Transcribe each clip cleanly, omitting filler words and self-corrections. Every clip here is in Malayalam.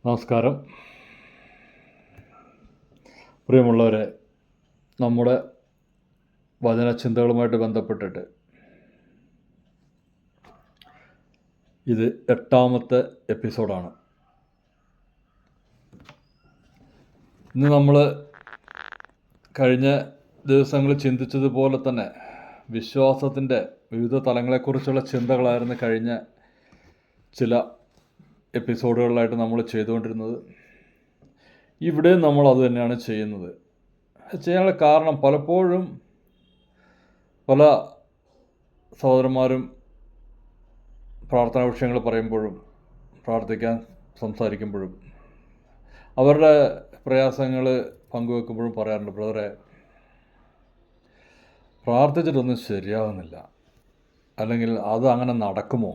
നമസ്കാരം. പ്രിയമുള്ളവരെ, നമ്മുടെ വചനചിന്തകളുമായിട്ട് ബന്ധപ്പെട്ടിട്ട് ഇത് 8ാമത്തെ എപ്പിസോഡാണ്. ഇന്ന് നമ്മൾ കഴിഞ്ഞ ദിവസങ്ങളിൽ ചിന്തിച്ചതുപോലെ തന്നെ വിശ്വാസത്തിൻ്റെ വിവിധ തലങ്ങളെക്കുറിച്ചുള്ള ചിന്തകളായിരുന്നു കഴിഞ്ഞ ചില എപ്പിസോഡുകളിലായിട്ട് നമ്മൾ ചെയ്തുകൊണ്ടിരുന്നത്. ഇവിടെ നമ്മൾ അത് തന്നെയാണ് ചെയ്യുന്നത്. ചെയ്യാനുള്ള കാരണം, പലപ്പോഴും പല സഹോദരന്മാരും പ്രാർത്ഥനാ വിഷയങ്ങൾ പറയുമ്പോഴും പ്രാർത്ഥിക്കാൻ സംസാരിക്കുമ്പോഴും അവരുടെ പ്രയാസങ്ങൾ പങ്കുവെക്കുമ്പോഴും പറയാറുണ്ട്, ബ്രദറെ, പ്രാർത്ഥിച്ചിട്ടൊന്നും ശരിയാവുന്നില്ല, അല്ലെങ്കിൽ അത് അങ്ങനെ നടക്കുമോ,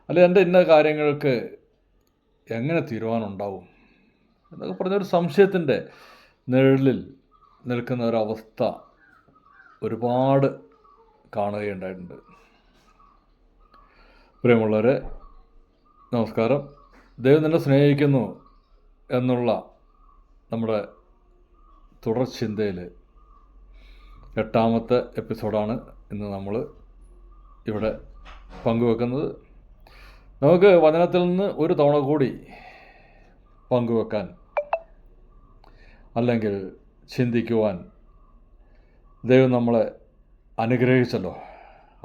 അല്ലെങ്കിൽ എൻ്റെ ഇന്ന കാര്യങ്ങൾക്ക് എങ്ങനെ തീരുമാനം ഉണ്ടാവും എന്നൊക്കെ പറഞ്ഞൊരു സംശയത്തിൻ്റെ നിഴലിൽ നിൽക്കുന്ന ഒരവസ്ഥ ഒരുപാട് കാണുകയുണ്ടായിട്ടുണ്ട്. പ്രിയമുള്ളവരെ, നമസ്കാരം. ദൈവം നിന്നെ സ്നേഹിക്കുന്നു എന്നുള്ള നമ്മുടെ തുടർ ചിന്തയിൽ 8ാമത്തെ എപ്പിസോഡാണ് ഇന്ന് നമ്മൾ ഇവിടെ പങ്കുവെക്കുന്നത്. നമുക്ക് വചനത്തിൽ നിന്ന് ഒരു തവണ കൂടി പങ്കുവെക്കാൻ അല്ലെങ്കിൽ ചിന്തിക്കുവാൻ ദൈവം നമ്മളെ അനുഗ്രഹിച്ചല്ലോ.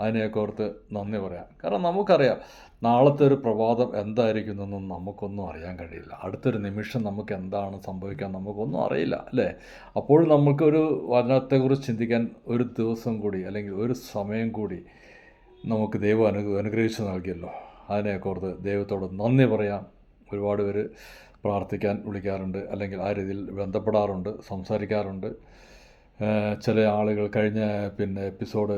അതിനെയൊക്കെ ഓർത്ത് നന്ദി പറയാം. കാരണം നമുക്കറിയാം നാളത്തെ ഒരു പ്രഭാതം എന്തായിരിക്കുന്നതെന്നും നമുക്കൊന്നും അറിയാൻ കഴിയില്ല. അടുത്തൊരു നിമിഷം നമുക്ക് എന്താണ് സംഭവിക്കാൻ നമുക്കൊന്നും അറിയില്ല, അല്ലേ? അപ്പോൾ നമുക്കൊരു വചനത്തെക്കുറിച്ച് ചിന്തിക്കാൻ ഒരു ദിവസം കൂടി അല്ലെങ്കിൽ ഒരു സമയം കൂടി നമുക്ക് ദൈവം അനുഗ്രഹിച്ച് നൽകിയല്ലോ. അതിനെയൊക്കെ ഓർത്ത് ദൈവത്തോട് നന്ദി പറയാം. ഒരുപാട് പേര് പ്രാർത്ഥിക്കാൻ വിളിക്കാറുണ്ട്, അല്ലെങ്കിൽ ആ രീതിയിൽ ബന്ധപ്പെടാറുണ്ട്, സംസാരിക്കാറുണ്ട്. ചില ആളുകൾ കഴിഞ്ഞ എപ്പിസോഡ്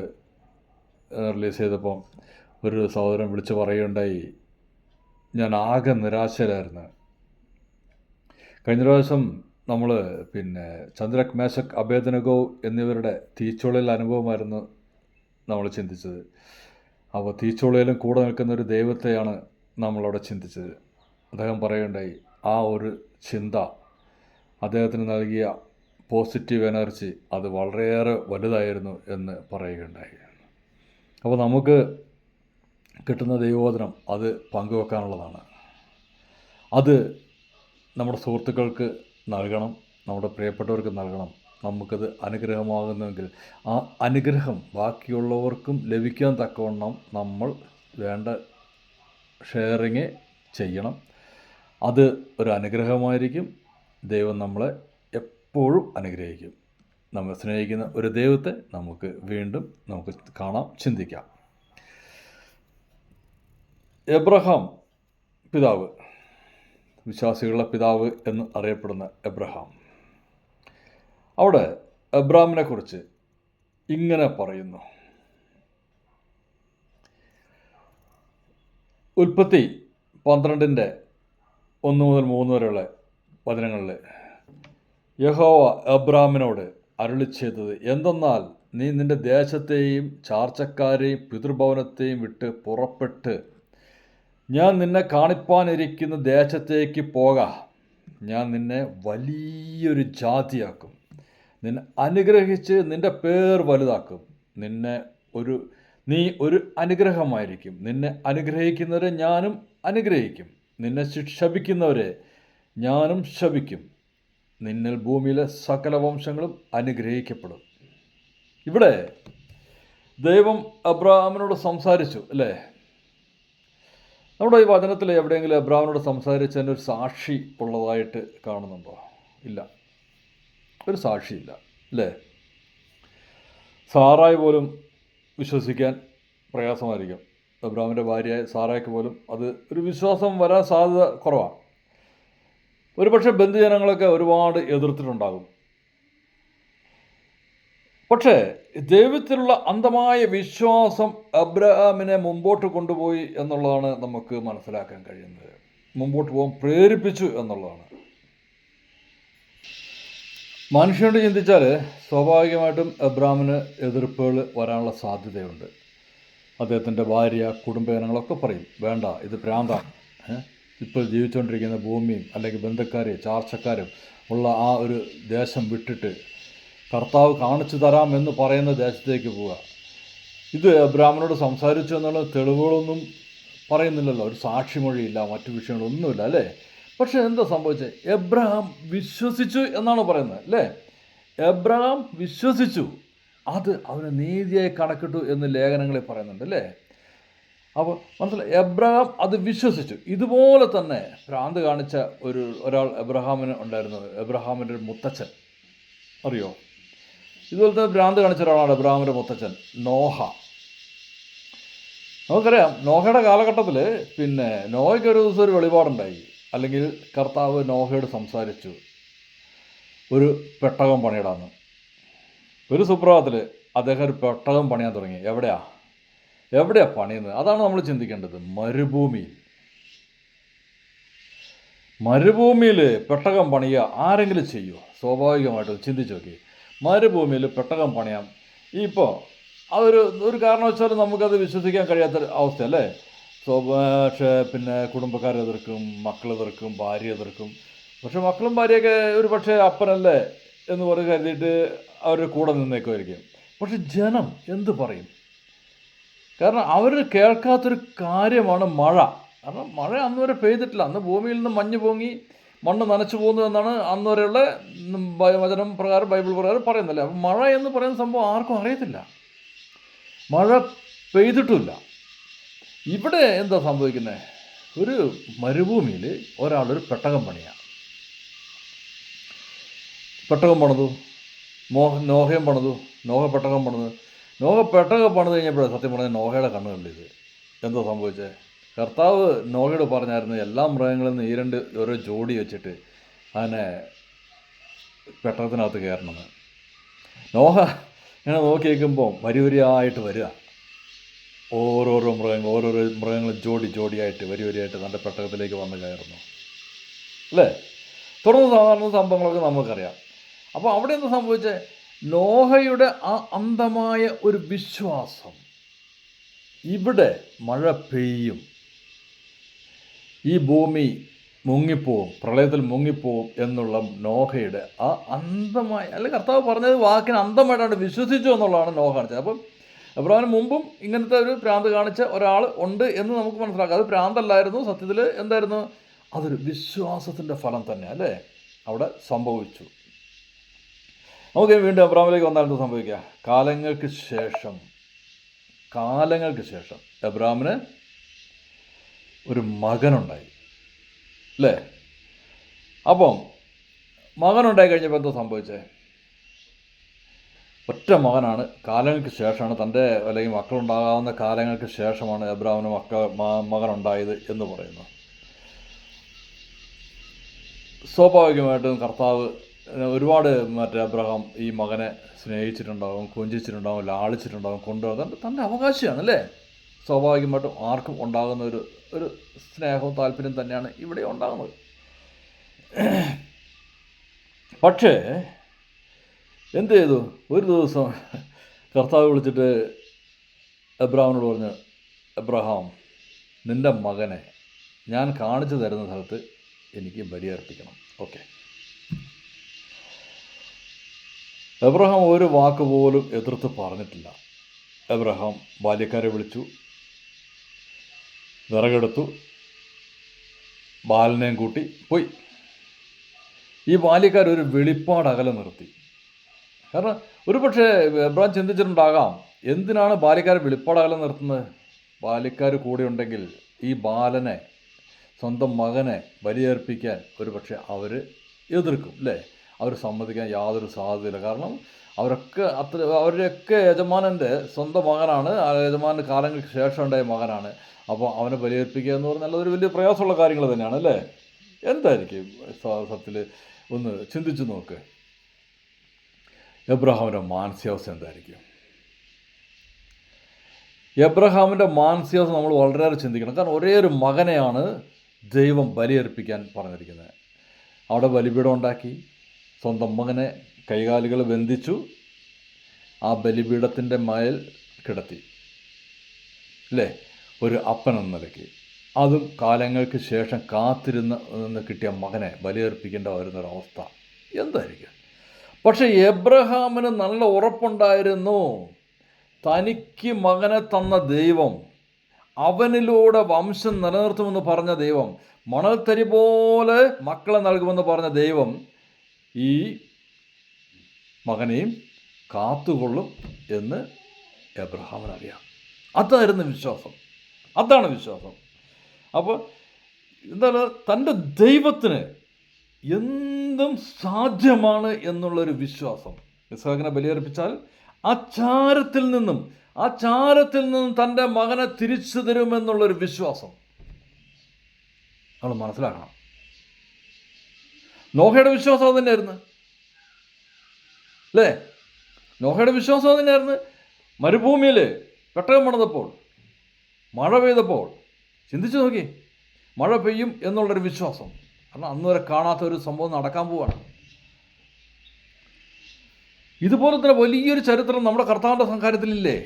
റിലീസ് ചെയ്തപ്പോൾ ഒരു സഹോദരൻ വിളിച്ച് പറയുകയുണ്ടായി, ഞാൻ ആകെ നിരാശയിലായിരുന്നു. കഴിഞ്ഞ പ്രാവശ്യം നമ്മൾ ചന്ദ്രക്, മേശക്, അബേദ്നെഗോ എന്നിവരുടെ തീച്ചുളയിൽ അനുഭവമായിരുന്നു നമ്മൾ ചിന്തിച്ചത്. അപ്പോൾ തീച്ചുളയിലും കൂടെ നിൽക്കുന്ന ഒരു ദൈവത്തെയാണ് നമ്മളവിടെ ചിന്തിച്ചത്. അദ്ദേഹം പറയുകയുണ്ടായി, ആ ഒരു ചിന്ത അദ്ദേഹത്തിന് നൽകിയ പോസിറ്റീവ് എനർജി അത് വളരെയേറെ വലുതായിരുന്നു എന്ന് പറയുകയുണ്ടായി. അപ്പോൾ നമുക്ക് കിട്ടുന്ന ദൈവവചനം അത് പങ്കുവെക്കാനുള്ളതാണ്. അത് നമ്മുടെ സുഹൃത്തുക്കൾക്ക് നൽകണം, നമ്മുടെ പ്രിയപ്പെട്ടവർക്ക് നൽകണം. നമുക്കത് അനുഗ്രഹമാകുന്നെങ്കിൽ ആ അനുഗ്രഹം ബാക്കിയുള്ളവർക്കും ലഭിക്കാൻ തക്കവണ്ണം നമ്മൾ വേണ്ട ഷെയറിങ് ചെയ്യണം. അത് ഒരു അനുഗ്രഹമായിരിക്കും. ദൈവം നമ്മളെ എപ്പോഴും അനുഗ്രഹിക്കും. നമ്മൾ സ്നേഹിക്കുന്ന ഒരു ദൈവത്തെ നമുക്ക് വീണ്ടും കാണാം, ചിന്തിക്കാം. എബ്രഹാം പിതാവ്, വിശ്വാസികളുടെ പിതാവ് എന്ന് അറിയപ്പെടുന്ന എബ്രഹാം, അവിടെ എബ്രാമിനെ കുറിച്ച് ഇങ്ങനെ പറയുന്നു. ഉൽപ്പത്തി 12:1-3 വരെയുള്ള വചനങ്ങളിൽ യഹോവ എബ്രാമിനോട് അരുളിച്ചെയ്തത് എന്തെന്നാൽ, നീ നിൻ്റെ ദേശത്തെയും ചാർച്ചക്കാരെയും പിതൃഭവനത്തെയും വിട്ട് പുറപ്പെട്ട് ഞാൻ നിന്നെ കാണിപ്പാനിരിക്കുന്ന ദേശത്തേക്ക് പോക. ഞാൻ നിന്നെ വലിയൊരു ജാതിയാക്കും, നിന്നെ അനുഗ്രഹിച്ച് നിൻ്റെ പേർ വലുതാക്കും. നീ ഒരു അനുഗ്രഹമായിരിക്കും. നിന്നെ അനുഗ്രഹിക്കുന്നവരെ ഞാനും അനുഗ്രഹിക്കും, നിന്നെ ശപിക്കുന്നവരെ ഞാനും ശപിക്കും. നിന്നിൽ ഭൂമിയിലെ സകല വംശങ്ങളും അനുഗ്രഹിക്കപ്പെടും. ഇവിടെ ദൈവം അബ്രാഹാമിനോട് സംസാരിച്ചു, അല്ലേ? നമ്മുടെ ഈ വചനത്തിൽ എവിടെയെങ്കിലും അബ്രാഹാമിനോട് സംസാരിച്ചതിന് ഒരു സാക്ഷി ഉള്ളതായിട്ട് കാണുന്നുണ്ടോ? ഇല്ല, ഒരു സാക്ഷിയില്ല, അല്ലേ? സാറായി പോലും വിശ്വസിക്കാൻ പ്രയാസമായിരിക്കും. അബ്രാഹാമിൻ്റെ ഭാര്യയായ സാറായ്ക്ക് പോലും അത് ഒരു വിശ്വാസം വരാൻ സാധ്യത കുറവാണ്. ഒരുപക്ഷെ ബന്ധുജനങ്ങളൊക്കെ ഒരുപാട് എതിർത്തിട്ടുണ്ടാകും. പക്ഷേ ദൈവത്തിലുള്ള അന്ധമായ വിശ്വാസം അബ്രഹാമിനെ മുമ്പോട്ട് കൊണ്ടുപോയി എന്നുള്ളതാണ് നമുക്ക് മനസ്സിലാക്കാൻ കഴിയുന്നത്. മുമ്പോട്ട് പോകാൻ പ്രേരിപ്പിച്ചു എന്നുള്ളതാണ്. മനുഷ്യനോട് ചിന്തിച്ചാൽ സ്വാഭാവികമായിട്ടും അബ്രാമിന് എതിർപ്പുകൾ വരാനുള്ള സാധ്യതയുണ്ട്. അദ്ദേഹത്തിൻ്റെ ഭാര്യ, കുടുംബജനങ്ങളൊക്കെ പറയും, വേണ്ട, ഇത് ഭ്രാന്താണ്, ഇപ്പോൾ ജീവിച്ചുകൊണ്ടിരിക്കുന്ന ഭൂമിയും അല്ലെങ്കിൽ ബന്ധുക്കാരെയും ചാർച്ചക്കാരും ഉള്ള ആ ഒരു ദേശം വിട്ടിട്ട് കർത്താവ് കാണിച്ചു തരാമെന്ന് പറയുന്ന ദേശത്തേക്ക് പോവുക. ഇത് അബ്രാമിനോട് സംസാരിച്ചു എന്നുള്ള തെളിവുകളൊന്നും പറയുന്നില്ലല്ലോ, ഒരു സാക്ഷിമൊഴിയില്ല, മറ്റു വിഷയങ്ങളൊന്നുമില്ല അല്ലേ. പക്ഷെ എന്താ സംഭവിച്ചത്? എബ്രഹാം വിശ്വസിച്ചു എന്നാണ് പറയുന്നത് അല്ലേ. എബ്രഹാം വിശ്വസിച്ചു, അത് അവന് നീതിയായി കണക്കിട്ടു എന്ന് ലേഖനങ്ങളിൽ പറയുന്നുണ്ട് അല്ലേ. അപ്പോൾ മനസ്സിലായി, എബ്രഹാം അത് വിശ്വസിച്ചു. ഇതുപോലെ തന്നെ ഭ്രാന്ത് കാണിച്ച ഒരാൾ എബ്രഹാമിന് ഉണ്ടായിരുന്നു. എബ്രഹാമിൻ്റെ ഒരു മുത്തച്ഛൻ, അറിയോ? ഇതുപോലത്തെ ഭ്രാന്ത് കാണിച്ച ഒരാളാണ് എബ്രഹാമിൻ്റെ മുത്തച്ഛൻ നോഹ. നമുക്കറിയാം, നോഹയുടെ കാലഘട്ടത്തിൽ നോഹയ്ക്ക് ഒരു ദിവസം ഒരു വെളിപാടുണ്ടായി, അല്ലെങ്കിൽ കർത്താവ് നോഹയോട് സംസാരിച്ചു, ഒരു പെട്ടകം പണിയിടാന്ന്. ഒരു സുപ്രഭാതത്തിൽ അദ്ദേഹം ഒരു പെട്ടകം പണിയാൻ തുടങ്ങി. എവിടെയാ പണിയുന്നത്? അതാണ് നമ്മൾ ചിന്തിക്കേണ്ടത്. മരുഭൂമിയിൽ പെട്ടകം പണിയുക ആരെങ്കിലും ചെയ്യുമോ? സ്വാഭാവികമായിട്ടും ചിന്തിച്ച് നോക്കി. മരുഭൂമിയിൽ പെട്ടകം പണിയാം. ഇപ്പോൾ ഒരു കാരണവശാലും നമുക്കത് വിശ്വസിക്കാൻ കഴിയാത്ത അവസ്ഥയല്ലേ. പക്ഷേ കുടുംബക്കാർ എതിർക്കും, മക്കൾ എതിർക്കും, ഭാര്യ എതിർക്കും. പക്ഷെ മക്കളും ഭാര്യയൊക്കെ ഒരു പക്ഷേ അപ്പനല്ലേ എന്ന് പറഞ്ഞ് കരുതിയിട്ട് അവരുടെ കൂടെ നിന്നേക്കുമായിരിക്കും. പക്ഷെ ജനം എന്ത് പറയും? കാരണം അവർ കേൾക്കാത്തൊരു കാര്യമാണ് മഴ. കാരണം മഴ അന്ന് വരെ പെയ്തിട്ടില്ല. അന്ന് ഭൂമിയിൽ നിന്ന് മഞ്ഞ് പൊങ്ങി മണ്ണ് നനച്ചു പോകുന്നു എന്നാണ് അന്ന് വരെയുള്ള വചനം പ്രകാരം, ബൈബിൾ പ്രകാരം പറയുന്നില്ല. അപ്പം മഴ എന്ന് പറയുന്ന സംഭവം ആർക്കും അറിയത്തില്ല, മഴ പെയ്തിട്ടുമില്ല. ഇവിടെ എന്താ സംഭവിക്കുന്നത്? ഒരു മരുഭൂമിയിൽ ഒരാളൊരു പെട്ടകം പണിയാണ്. പെട്ടകം പണിതു, നോഹയും പണിതു. നോഹ പെട്ടകം പണിത് കഴിഞ്ഞപ്പോഴേ സത്യം പറഞ്ഞാൽ നോഹയുടെ കണ്ണ് കണ്ടിത്. എന്താ സംഭവിച്ചത്? കർത്താവ് നോഹയോട് പറഞ്ഞായിരുന്നു, എല്ലാ മൃഗങ്ങളിൽ നിന്ന് ഈ 2 ഓരോ ജോഡി വെച്ചിട്ട് അതിനെ പെട്ടകത്തിനകത്ത് കയറണമെന്ന്. നോഹ ഇങ്ങനെ നോക്കി വയ്ക്കുമ്പോൾ വരിവരിയായിട്ട് വരിക, ഓരോരോ മൃഗങ്ങൾ ജോഡിയായിട്ട് വരിവരിയായിട്ട് തൻ്റെ പെട്ടകത്തിലേക്ക് വന്ന് കയറുന്നു അല്ലേ. തുടർന്ന് സാധാരണ സംഭവങ്ങളൊക്കെ നമുക്കറിയാം. അപ്പോൾ അവിടെ എന്താ സംഭവിച്ചത്? നോഹയുടെ ആ അന്ധമായ ഒരു വിശ്വാസം, ഇവിടെ മഴ പെയ്യും, ഈ ഭൂമി മുങ്ങിപ്പോവും, പ്രളയത്തിൽ മുങ്ങിപ്പോവും എന്നുള്ള നോഹയുടെ ആ അന്ധമായ, അല്ലെങ്കിൽ കർത്താവ് പറഞ്ഞത് വാക്കിന് അന്ധമായിട്ടാണ് വിശ്വസിച്ചു എന്നുള്ളതാണ് നോഹ കാണിച്ചത്. അപ്പം അബ്രഹാമിന് മുമ്പും ഇങ്ങനത്തെ ഒരു ഭ്രാന്ത് കാണിച്ച ഒരാൾ ഉണ്ട് എന്ന് നമുക്ക് മനസ്സിലാക്കാം. അത് ഭ്രാന്തല്ലായിരുന്നു, സത്യത്തിൽ എന്തായിരുന്നു? അതൊരു വിശ്വാസത്തിൻ്റെ ഫലം തന്നെ അല്ലേ അവിടെ സംഭവിച്ചു. നമുക്ക് വീണ്ടും അബ്രഹാമിലേക്ക് വന്നാൽ എന്ത് സംഭവിക്കുക? കാലങ്ങൾക്ക് ശേഷം അബ്രഹാമിന് ഒരു മകനുണ്ടായി അല്ലേ. അപ്പം മകനുണ്ടായി കഴിഞ്ഞപ്പോൾ എന്താ സംഭവിച്ചത്? ഒറ്റ മകനാണ്. കാലങ്ങൾക്ക് ശേഷമാണ് അല്ലെങ്കിൽ മക്കളുണ്ടാകാവുന്ന കാലങ്ങൾക്ക് ശേഷമാണ് അബ്രഹാമിന് മകനുണ്ടായത് എന്ന് പറയുന്നത്. സ്വാഭാവികമായിട്ടും കർത്താവ് ഒരുപാട് അബ്രഹാം ഈ മകനെ സ്നേഹിച്ചിട്ടുണ്ടാകും, കൊഞ്ചിച്ചിട്ടുണ്ടാകും, ലാളിച്ചിട്ടുണ്ടാകും, കൊണ്ടുപോകാൻ തൻ്റെ അവകാശമാണ് അല്ലേ. സ്വാഭാവികമായിട്ടും ആർക്കും ഉണ്ടാകുന്ന ഒരു സ്നേഹവും താല്പര്യം തന്നെയാണ് ഇവിടെ ഉണ്ടാകുന്നത്. പക്ഷേ എന്ത് ചെയ്തു? ഒരു ദിവസം കർത്താവ് വിളിച്ചിട്ട് അബ്രഹാമിനോട് പറഞ്ഞു, അബ്രഹാം, നിൻ്റെ മകനെ ഞാൻ കാണിച്ചു തരുന്ന സ്ഥലത്ത് എനിക്ക് ബലിയർപ്പിക്കണം. ഓക്കെ. അബ്രഹാം ഒരു വാക്ക് പോലും എതിർത്ത് പറഞ്ഞിട്ടില്ല. അബ്രഹാം ബാല്യക്കാരെ വിളിച്ചു, വിറകെടുത്തു, ബാലനെയും കൂട്ടി പോയി. ഈ ബാല്യക്കാർ ഒരു വെളിപ്പാട് അകലെ നിർത്തി. കാരണം ഒരു പക്ഷേ അബ്രഹാം ചിന്തിച്ചിട്ടുണ്ടാകാം, എന്തിനാണ് ബാല്യക്കാരെ വെളിപ്പാട് അകലെ നിർത്തുന്നത്? ബാല്യക്കാർ കൂടെ ഉണ്ടെങ്കിൽ ഈ ബാലനെ, സ്വന്തം മകനെ ബലിയർപ്പിക്കാൻ ഒരു പക്ഷേ അവർ എതിർക്കും അല്ലേ. അവർ സമ്മതിക്കാൻ യാതൊരു സാധ്യതയില്ല. കാരണം അവരുടെയൊക്കെ യജമാനൻ്റെ സ്വന്തം മകനാണ്, ആ യജമാനൻ്റെ കാലങ്ങൾക്ക് ശേഷം ഉണ്ടായ മകനാണ്. അപ്പോൾ അവനെ ബലിയർപ്പിക്കുക എന്ന് പറഞ്ഞാൽ അതൊരു വലിയ പ്രയാസമുള്ള കാര്യങ്ങൾ തന്നെയാണ് അല്ലേ. എന്തായിരിക്കും സത്യത്തിൽ? ഒന്ന് ചിന്തിച്ചു നോക്ക്. എബ്രഹാമിൻ്റെ മാനസികാവസ്ഥ എന്തായിരിക്കും? എബ്രഹാമിൻ്റെ മാനസികാവസ്ഥ നമ്മൾ വളരെയേറെ ചിന്തിക്കണം. കാരണം ഒരേ ഒരു മകനെയാണ് ദൈവം ബലിയർപ്പിക്കാൻ പറഞ്ഞിരിക്കുന്നത്. അവിടെ ബലിപീഠം ഉണ്ടാക്കി, സ്വന്തം മകനെ കൈകാലുകൾ ബന്ധിച്ചു, ആ ബലിപീഠത്തിൻ്റെ മേൽ കിടത്തി അല്ലേ, ഒരു അപ്പൻ എന്ന നിലയ്ക്ക്. അതും കാലങ്ങൾക്ക് ശേഷം കാത്തിരുന്ന് കിട്ടിയ മകനെ ബലിയർപ്പിക്കേണ്ട വരുന്നൊരവസ്ഥ എന്തായിരിക്കും? പക്ഷേ എബ്രഹാമിന് നല്ല ഉറപ്പുണ്ടായിരുന്നു, തനിക്ക് മകനെ തന്ന ദൈവം, അവനിലൂടെ വംശം നിലനിർത്തുമെന്ന് പറഞ്ഞ ദൈവം, മണൽത്തരി പോലെ മക്കളെ നൽകുമെന്ന് പറഞ്ഞ ദൈവം ഈ മകനെയും കാത്തുകൊള്ളും എന്ന് എബ്രഹാമിനറിയാം. അതായിരുന്നു വിശ്വാസം, അതാണ് വിശ്വാസം. അപ്പോൾ എന്താണ്, തൻ്റെ ദൈവത്തിന് എന്തും സാധ്യമാണ് എന്നുള്ളൊരു വിശ്വാസം. ഇസ്ഹാക്കിനെ ബലിയർപ്പിച്ചാൽ ആ ചാരത്തിൽ നിന്നും തൻ്റെ മകനെ തിരിച്ചു തരുമെന്നുള്ളൊരു വിശ്വാസം നമ്മൾ മനസ്സിലാക്കണം. നോഹയുടെ വിശ്വാസം അത് തന്നെയായിരുന്നു, അല്ലേ? നോഹയുടെ വിശ്വാസം അത് തന്നെയായിരുന്നു. മരുഭൂമിയിൽ പെട്ടകം പണിതപ്പോൾ, മഴ പെയ്തപ്പോൾ ചിന്തിച്ചു നോക്കി, മഴ പെയ്യും എന്നുള്ളൊരു വിശ്വാസം. കാരണം അന്ന് വരെ കാണാത്ത ഒരു സംഭവം നടക്കാൻ പോവുകയാണ്. ഇതുപോലെ തന്നെ വലിയൊരു ചരിത്രം നമ്മുടെ കർത്താവിൻ്റെ കാര്യത്തിലില്ലേ?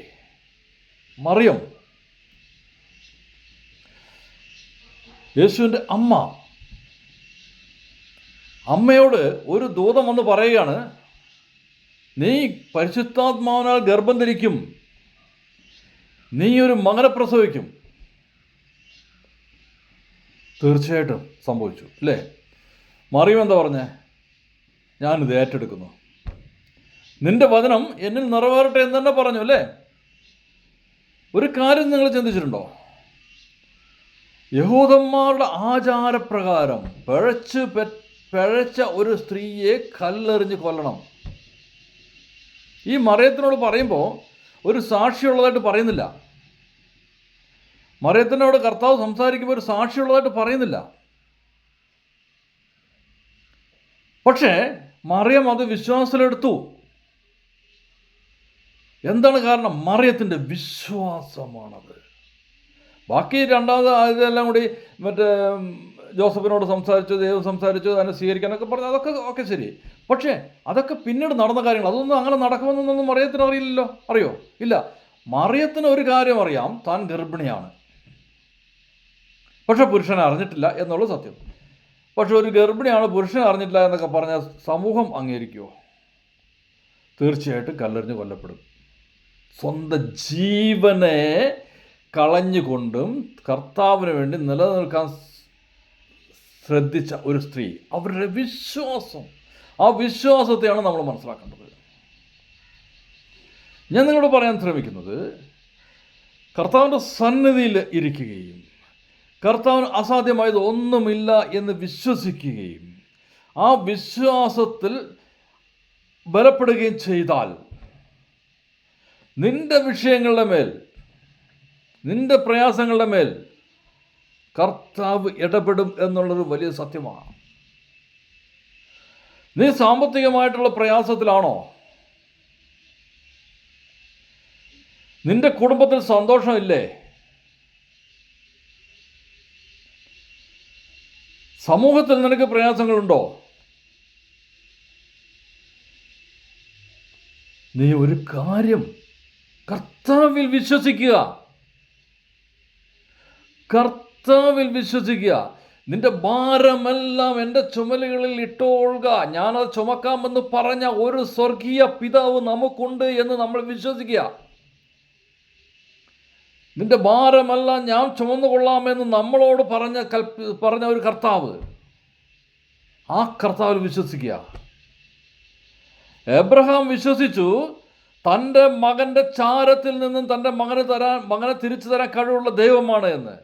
മറിയം, യേശുവിൻ്റെ അമ്മയോട് ഒരു ദൂതൻ വന്ന് പറയുകയാണ്, നീ പരിശുദ്ധാത്മാവിനാൽ ഗർഭം ധരിക്കും, നീ ഒരു മകനെ പ്രസവിക്കും. തീർച്ചയായിട്ടും സംഭവിച്ചു, അല്ലേ? മറിയം എന്താ പറഞ്ഞേ? ഞാനിത് ഏറ്റെടുക്കുന്നു, നിന്റെ വചനം എന്നിൽ നിറവേറട്ടെ എന്ന് തന്നെ പറഞ്ഞു, അല്ലേ? ഒരു കാര്യം നിങ്ങൾ ചിന്തിച്ചിട്ടുണ്ടോ? യഹൂദന്മാരുടെ ആചാരപ്രകാരം പിഴച്ച ഒരു സ്ത്രീയെ കല്ലെറിഞ്ഞ് കൊല്ലണം. ഈ മറിയത്തിനോട് പറയുമ്പോൾ ഒരു സാക്ഷിയുള്ളതായിട്ട് പറയുന്നില്ല. മറിയത്തിനോട് കർത്താവ് സംസാരിക്കുമ്പോൾ ഒരു സാക്ഷിയുള്ളതായിട്ട് പറയുന്നില്ല. പക്ഷേ മറിയം അത് വിശ്വാസത്തിലെടുത്തു. എന്താണ് കാരണം? മറിയത്തിൻ്റെ വിശ്വാസമാണത്. ബാക്കി രണ്ടാമത് ഇതെല്ലാം കൂടി മറ്റേ ജോസഫിനോട് സംസാരിച്ചു, ദൈവം സംസാരിച്ചു, അതിനെ സ്വീകരിക്കാനൊക്കെ പറഞ്ഞു, അതൊക്കെ ശരി. പക്ഷേ അതൊക്കെ പിന്നീട് നടന്ന കാര്യങ്ങൾ. അതൊന്നും അങ്ങനെ നടക്കുമെന്നൊന്നും മറിയത്തിന് അറിയില്ലല്ലോ. അറിയോ? ഇല്ല. മറിയത്തിന് ഒരു കാര്യം അറിയാം, താൻ ഗർഭിണിയാണ്. പക്ഷെ പുരുഷനെ അറിഞ്ഞിട്ടില്ല എന്നുള്ളത് സത്യം. പക്ഷെ ഒരു ഗർഭിണിയാണ്, പുരുഷനെ അറിഞ്ഞിട്ടില്ല എന്നൊക്കെ പറഞ്ഞാൽ സമൂഹം അംഗീകരിക്കുമോ? തീർച്ചയായിട്ടും കല്ലെറിഞ്ഞ് കൊല്ലപ്പെടും. സ്വന്തം ജീവനെ കളഞ്ഞുകൊണ്ടും കർത്താവിന് വേണ്ടി നിലനിൽക്കാൻ ശ്രദ്ധിച്ച ഒരു സ്ത്രീ, അവരുടെ വിശ്വാസം, ആ വിശ്വാസത്തെയാണ് നമ്മൾ മനസ്സിലാക്കേണ്ടത്. ഞാൻ നിങ്ങളോട് പറയാൻ ശ്രമിക്കുന്നത്, കർത്താവിൻ്റെ സന്നിധിയിൽ ഇരിക്കുകയും കർത്താവിന് അസാധ്യമായത് ഒന്നുമില്ല എന്ന് വിശ്വസിക്കുകയും ആ വിശ്വാസത്തിൽ ബലപ്പെടുകയും ചെയ്താൽ നിന്റെ വിഷയങ്ങളുടെ മേൽ, നിന്റെ പ്രയാസങ്ങളുടെ മേൽ കർത്താവ് ഇടപെടും എന്നുള്ളൊരു വലിയ സത്യമാണ്. നീ സാമ്പത്തികമായിട്ടുള്ള പ്രയാസത്തിലാണോ? നിന്റെ കുടുംബത്തിൽ സന്തോഷമില്ലേ? സമൂഹത്തിൽ നിനക്ക് പ്രയാസങ്ങളുണ്ടോ? നീ ഒരു കാര്യം കർത്താവിൽ വിശ്വസിക്കുക, കർത്താവിൽ വിശ്വസിക്കുക. നിന്റെ ഭാരമെല്ലാം എൻ്റെ ചുമലുകളിൽ ഇട്ടോളുക, ഞാനത് ചുമക്കാമെന്ന് പറഞ്ഞ ഒരു സ്വർഗീയ പിതാവ് നമുക്കുണ്ട് എന്ന് നമ്മൾ വിശ്വസിക്കുക. നിന്റെ ഭാരമെല്ലാം ഞാൻ ചുമന്നുകൊള്ളാമെന്ന് നമ്മളോട് പറഞ്ഞ ഒരു കർത്താവ്, ആ കർത്താവിൽ വിശ്വസിക്കുക. എബ്രഹാം വിശ്വസിച്ചു, തൻ്റെ മകൻ്റെ ചാരത്തിൽ നിന്നും തൻ്റെ മകനെ തിരിച്ചു തരാൻ കഴിവുള്ള ദൈവമാണ് എന്ന്.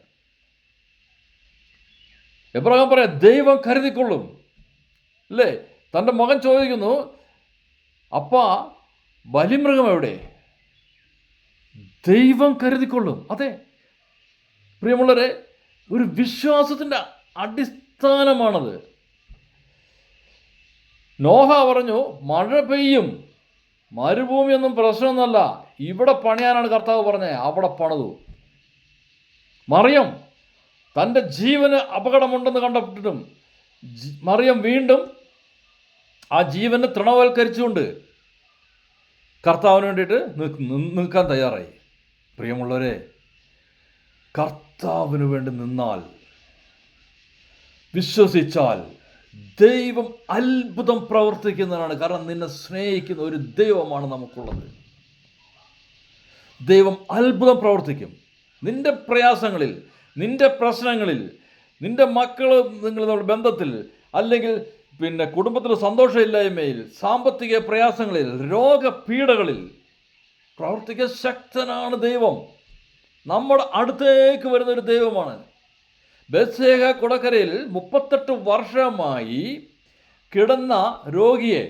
എബ്രഹാം പറയാം, ദൈവം കരുതിക്കൊള്ളും, അല്ലേ? തൻ്റെ മകൻ ചോദിക്കുന്നു, അപ്പാ ബലിമൃഗം എവിടെ? ദൈവം കരുതിക്കൊള്ളും. അതെ പ്രിയമുള്ളവരെ, ഒരു വിശ്വാസത്തിൻ്റെ അടിസ്ഥാനമാണത്. നോഹ പറഞ്ഞു, മഴ പെയ്യും, മരുഭൂമിയൊന്നും പ്രശ്നമൊന്നുമല്ല, ഇവിടെ പണിയാനാണ് കർത്താവ് പറഞ്ഞത്, അവിടെ പണിതു. മറിയം തൻ്റെ ജീവന് അപകടമുണ്ടെന്ന് കണ്ടപ്പെട്ടിട്ടും മറിയം വീണ്ടും ആ ജീവനെ തൃണവൽക്കരിച്ചുകൊണ്ട് കർത്താവിന് വേണ്ടിയിട്ട് നിൽക്കാൻ തയ്യാറായി. പ്രിയമുള്ളവരെ, കർത്താവിന് വേണ്ടി നിന്നാൽ, വിശ്വസിച്ചാൽ ദൈവം അത്ഭുതം പ്രവർത്തിക്കുന്നതാണ്. കാരണം നിന്നെ സ്നേഹിക്കുന്ന ഒരു ദൈവമാണ് നമുക്കുള്ളത്. ദൈവം അത്ഭുതം പ്രവർത്തിക്കും. നിന്റെ പ്രയാസങ്ങളിൽ, നിന്റെ പ്രശ്നങ്ങളിൽ, നിന്റെ മക്കൾ നിങ്ങളുടെ ബന്ധത്തിൽ, അല്ലെങ്കിൽ കുടുംബത്തിൽ സന്തോഷമില്ലായ്മയിൽ, സാമ്പത്തിക പ്രയാസങ്ങളിൽ, രോഗപീഠകളിൽ പ്രവർത്തിക്കാൻ ശക്തനാണ് ദൈവം. നമ്മുടെ അടുത്തേക്ക് വരുന്നൊരു ദൈവമാണ്. ബേത്സേഹ കുളക്കരയിൽ 38 വർഷമായി കിടന്ന രോഗിയെ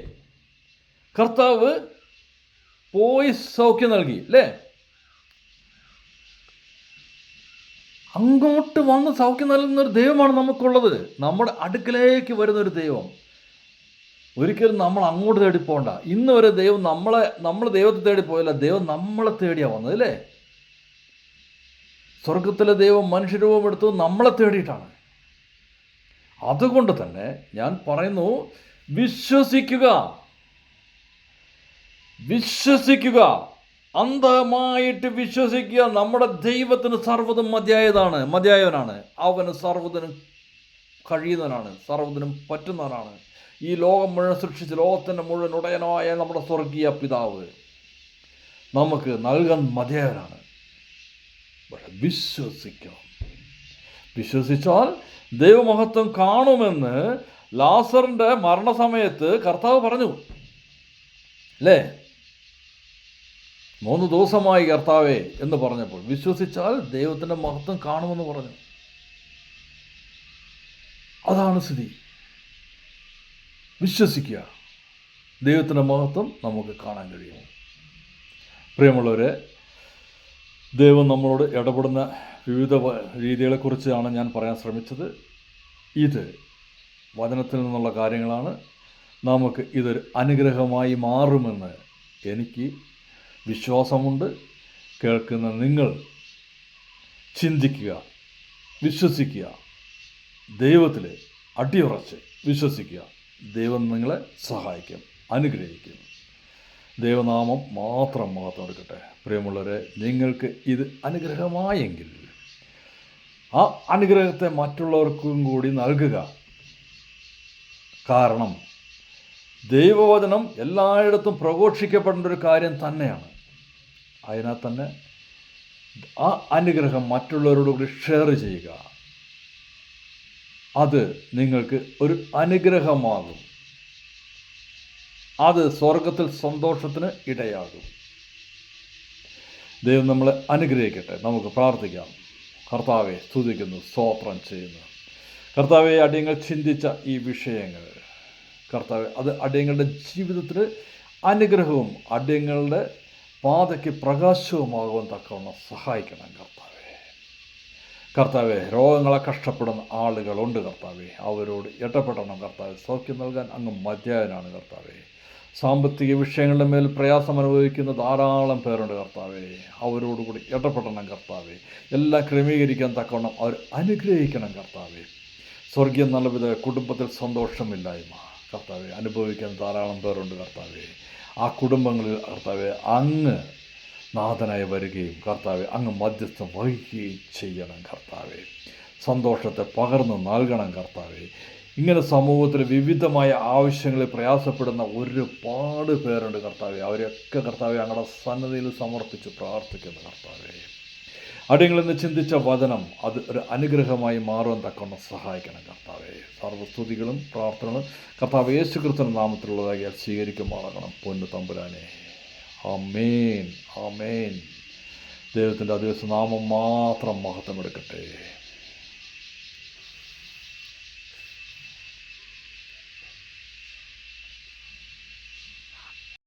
കർത്താവ് പോയി സൗഖ്യം നൽകി, അല്ലേ? അങ്ങോട്ട് വന്ന് സൗഖ്യം നൽകുന്നൊരു ദൈവമാണ് നമുക്കുള്ളത്. നമ്മുടെ അടുക്കലേക്ക് വരുന്നൊരു ദൈവം. ഒരിക്കലും നമ്മൾ അങ്ങോട്ട് തേടി പോകണ്ട. ഇന്ന് വരെ ദൈവം നമ്മൾ ദൈവത്തെ തേടി പോയല്ല, ദൈവം നമ്മളെ തേടിയാണ് വന്നത്, അല്ലേ? സ്വർഗത്തിലെ ദൈവം മനുഷ്യരൂപം എടുത്തു നമ്മളെ തേടിയിട്ടാണ്. അതുകൊണ്ട് തന്നെ ഞാൻ പറയുന്നു, വിശ്വസിക്കുക, അന്ധമായിട്ട് വിശ്വസിക്കുക. നമ്മുടെ ദൈവത്തിന് സർവ്വതും മതിയായവനാണ്. അവന് സർവ്വതിനും കഴിയുന്നവനാണ്, സർവ്വതിനും പറ്റുന്നവനാണ്. ഈ ലോകം മുഴുവൻ സൃഷ്ടിച്ച് ലോകത്തിൻ്റെ മുഴുവൻ ഉടയനായ നമ്മുടെ സ്വർഗീയ പിതാവ് നമുക്ക് നൽകാൻ മതിയായവനാണ്. പക്ഷെ വിശ്വസിച്ചാൽ ദൈവമഹത്വം കാണുമെന്ന് ലാസറിൻ്റെ മരണസമയത്ത് കർത്താവ് പറഞ്ഞു, അല്ലേ? 3 ദിവസമായി കർത്താവേ എന്ന് പറഞ്ഞപ്പോൾ വിശ്വസിച്ചാൽ ദൈവത്തിൻ്റെ മഹത്വം കാണുമെന്ന് പറഞ്ഞു. അതാണ് സ്ഥിതി. വിശ്വസിക്കുക, ദൈവത്തിൻ്റെ മഹത്വം നമുക്ക് കാണാൻ കഴിയും. പ്രിയമുള്ളവരെ, ദൈവം നമ്മളോട് ഇടപെടുന്ന വിവിധ രീതികളെക്കുറിച്ചാണ് ഞാൻ പറയാൻ ശ്രമിച്ചത്. ഇത് വചനത്തിൽ നിന്നുള്ള കാര്യങ്ങളാണ്. നമുക്ക് ഇതൊരു അനുഗ്രഹമായി മാറുമെന്ന് എനിക്ക് വിശ്വാസമുണ്ട്. കേൾക്കുന്ന നിങ്ങൾ ചിന്തിക്കുക, വിശ്വസിക്കുക, ദൈവത്തിൽ അടിയുറച്ച് വിശ്വസിക്കുക. ദൈവം നിങ്ങളെ സഹായിക്കും, അനുഗ്രഹിക്കും. ദൈവനാമം മാത്രം മഹത്വം എടുക്കട്ടെ. പ്രിയമുള്ളവരെ, നിങ്ങൾക്ക് ഇത് അനുഗ്രഹമായെങ്കിൽ ആ അനുഗ്രഹത്തെ മറ്റുള്ളവർക്കും കൂടി നൽകുക. കാരണം ദൈവവചനം എല്ലായിടത്തും പ്രഘോഷിക്കപ്പെടേണ്ട ഒരു കാര്യം തന്നെയാണ്. അതിനാൽ തന്നെ ആ അനുഗ്രഹം മറ്റുള്ളവരോടുകൂടി ഷെയർ ചെയ്യുക. അത് നിങ്ങൾക്ക് ഒരു അനുഗ്രഹമാകും. അത് സ്വർഗത്തിൽ സന്തോഷത്തിന് ഇടയാകും. ദൈവം നമ്മളെ അനുഗ്രഹിക്കട്ടെ. നമുക്ക് പ്രാർത്ഥിക്കാം. കർത്താവെ, സ്തുതിക്കുന്നു, സ്തോത്രം ചെയ്യുന്നു. കർത്താവെ, അടിയങ്ങൾ ചിന്തിച്ച ഈ വിഷയങ്ങൾ കർത്താവെ, അത് അടിയങ്ങളുടെ ജീവിതത്തിൽ അനുഗ്രഹവും അടിയങ്ങളുടെ പാതയ്ക്ക് പ്രകാശവുമാകുവാൻ തക്കവണ്ണം സഹായിക്കണം കർത്താവെ. രോഗങ്ങളെ കഷ്ടപ്പെടുന്ന ആളുകളുണ്ട് കർത്താവെ, അവരോട് ഇടപെടണം കർത്താവെ. സൗഖ്യം നൽകാൻ അങ്ങ് മതിയായവനാണ് കർത്താവെ. സാമ്പത്തിക വിഷയങ്ങളുടെ മേൽ പ്രയാസം അനുഭവിക്കുന്ന ധാരാളം പേരുണ്ട് കർത്താവെ, അവരോടുകൂടി ഇടപെടണം കർത്താവെ. എല്ലാം ക്രമീകരിക്കാൻ തക്കവണ്ണം അവർ അനുഗ്രഹിക്കണം കർത്താവെ. സ്വർഗീയം നല്ല വിധ കുടുംബത്തിൽ സന്തോഷമില്ലായ്മ കർത്താവെ അനുഭവിക്കുന്ന ധാരാളം പേരുണ്ട് കർത്താവെ. ആ കുടുംബങ്ങളിൽ കർത്താവെ അങ്ങ് നാഥനായി വരികയും കർത്താവെ അങ്ങ് മധ്യസ്ഥം വഹിക്കുകയും ചെയ്യണം കർത്താവെ. സന്തോഷത്തെ പകർന്ന് നൽകണം കർത്താവെ. ഇങ്ങനെ സമൂഹത്തിൽ വിവിധമായ ആവശ്യങ്ങളിൽ പ്രയാസപ്പെടുന്ന ഒരുപാട് പേരുണ്ട് കർത്താവെ. അവരെയൊക്കെ കർത്താവെ അങ്ങയുടെ സന്നദ്ധിയിൽ സമർപ്പിച്ച് പ്രാർത്ഥിക്കുന്ന കർത്താവെ. അടിയങ്ങളെന്ന് ചിന്തിച്ച വചനം അത് ഒരു അനുഗ്രഹമായി മാറുവാൻ തക്കവണ്ണം സഹായിക്കണം കർത്താവെ. സർവ്വസ്തുതികളും പ്രാർത്ഥനകളും കർത്താവ് യേശുക്രിസ്തുവിന്റെ നാമത്തിലുള്ളതായി സ്വീകരിക്കുമാറാകണം പൊന്നു തമ്പുരാനെ. ആമേൻ, ആമേൻ. ദൈവത്തിൻ്റെ ദിവസം നാമം മാത്രം മഹത്വമെടുക്കട്ടെ.